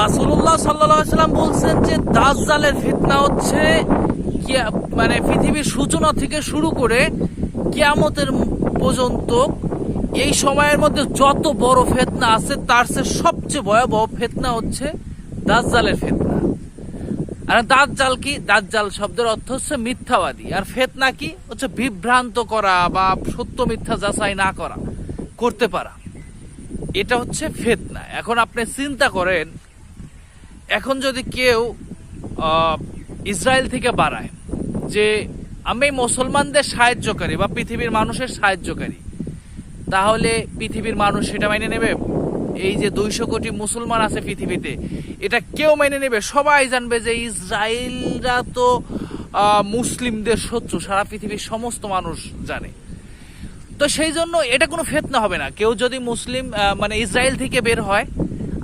রাসূলুল্লাহ সাল্লাল্লাহু আলাইহি ওয়াসাল্লাম বলছেন যে দাজ্জালের ফিতনা হচ্ছে মানে পৃথিবীর সূচনা থেকে শুরু করে কিয়ামতের পর্যন্ত এই সময়ের মধ্যে যত বড় ফিতনা আছে তার চেয়ে সবচেয়ে ভয়াবহ ফিতনা হচ্ছে দাজ্জালের ফিতনা। আর দাজ্জাল কি? দাজ্জাল শব্দের অর্থ হচ্ছে মিথ্যাবাদী, আর ফিতনা কি হচ্ছে বিভ্রান্ত করা বা সত্য মিথ্যা যাচাই না করা করতে পারা, এটা হচ্ছে ফিতনা। এখন আপনি চিন্তা করেন, এখন যদি কেউ ইসরায়েল থেকে বাড়ায় যে আমি মুসলমানদের সাহায্যকারী বা পৃথিবীর মানুষের সাহায্যকারী, তাহলে পৃথিবীর মানুষ সেটা মেনে নেবে? এই যে 200 কোটি মুসলমান আছে পৃথিবীতে, এটা কেউ মেনে নেবে? সবাই জানবে যে ইসরায়েলরা তো মুসলিমদের শত্রু, সারা পৃথিবীর সমস্ত মানুষ জানে। তো সেই জন্য এটা কোনো ফিতনা হবে না। কেউ যদি মুসলিম মানে ইসরায়েল থেকে বের হয়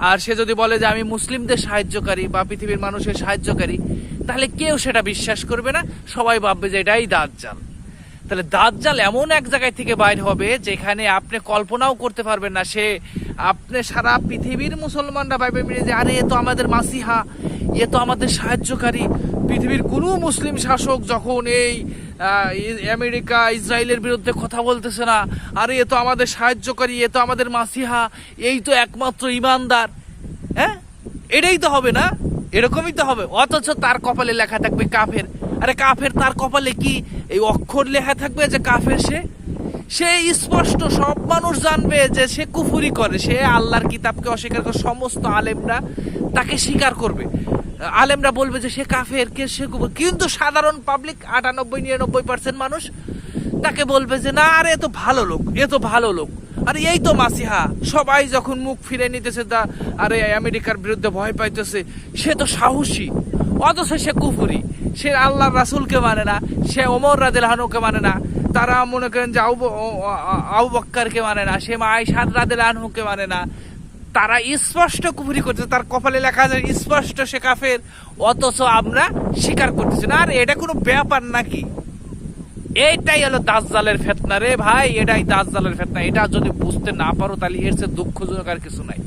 আর সে যদি বলে যে আমি মুসলিমদের সাহায্যকারী বা পৃথিবীর মানুষের সাহায্যকারী, তাহলে কেউ সেটা বিশ্বাস করবে না, সবাই ভাববে যে এটাই দাজ্জাল। তাহলে দাজ্জাল এমন এক জায়গায় থেকে বাইর হবে যেখানে আপনি কল্পনাও করতে পারবেন না। সে আপনি সারা পৃথিবীর মুসলমানরা ভাইবে মিলে যে আরে এ তো আমাদের মাসিহা, এ তো আমাদের সাহায্যকারী। পৃথিবীর কোনো মুসলিম শাসক যখন এই আমেরিকা ইসরায়েলের বিরুদ্ধে কথা বলতেছে না, আরে এ তো আমাদের সাহায্যকারী, এ তো আমাদের মাসিহা, এই তো একমাত্র ইমানদার। হ্যাঁ, এটাই তো হবে না? এরকমই তো হবে। অথচ তার কপালে লেখা থাকবে কাফের। আরে কাফের, তার কপালে কি এই অক্ষর লেখা থাকবে যে কাফের? সে স্পষ্ট, সব মানুষ জানবে যে সে কুফরি করে, সে আল্লাহর কিতাবকে অস্বীকার করে। সমস্ত আলেমরা তাকে স্বীকার করবে, আলেমরা বলবে যে সে কাফের, কে সে কুফর। কিন্তু সাধারণ পাবলিক 98-99% মানুষ তাকে বলবে যে না, আরে এ তো ভালো লোক, এ তো ভালো লোক, আরে এই তো মাসিহা। সবাই যখন মুখ ফিরে নিতেছে, আরে আমেরিকার বিরুদ্ধে ভয় পাইতেছে, সে তো সাহসী। অথচ সে কুফরি, সে আল্লাহর রাসূলকে মানে না, সে ওমর রাদিয়াল্লাহু আনহুকে মানে না, তারা মনে করেন যে আবু বকরকে মানে না, সে আয়েশা রাদিয়াল্লাহু আনহুকে মানে না। তারা স্পষ্ট কুফরি করছে, তার কপালে লেখা যায় স্পষ্ট সে কাফের। অথচ আমরা স্বীকার করতেছি না। আর এটা কোনো ব্যাপার নাকি? এইটাই হলো দাজ্জালের ফিতনা রে ভাই, এটাই দাজ্জালের ফিতনা। এটা যদি বুঝতে না পারো তাহলে এর চেয়ে দুঃখজনক আর কিছু নাই।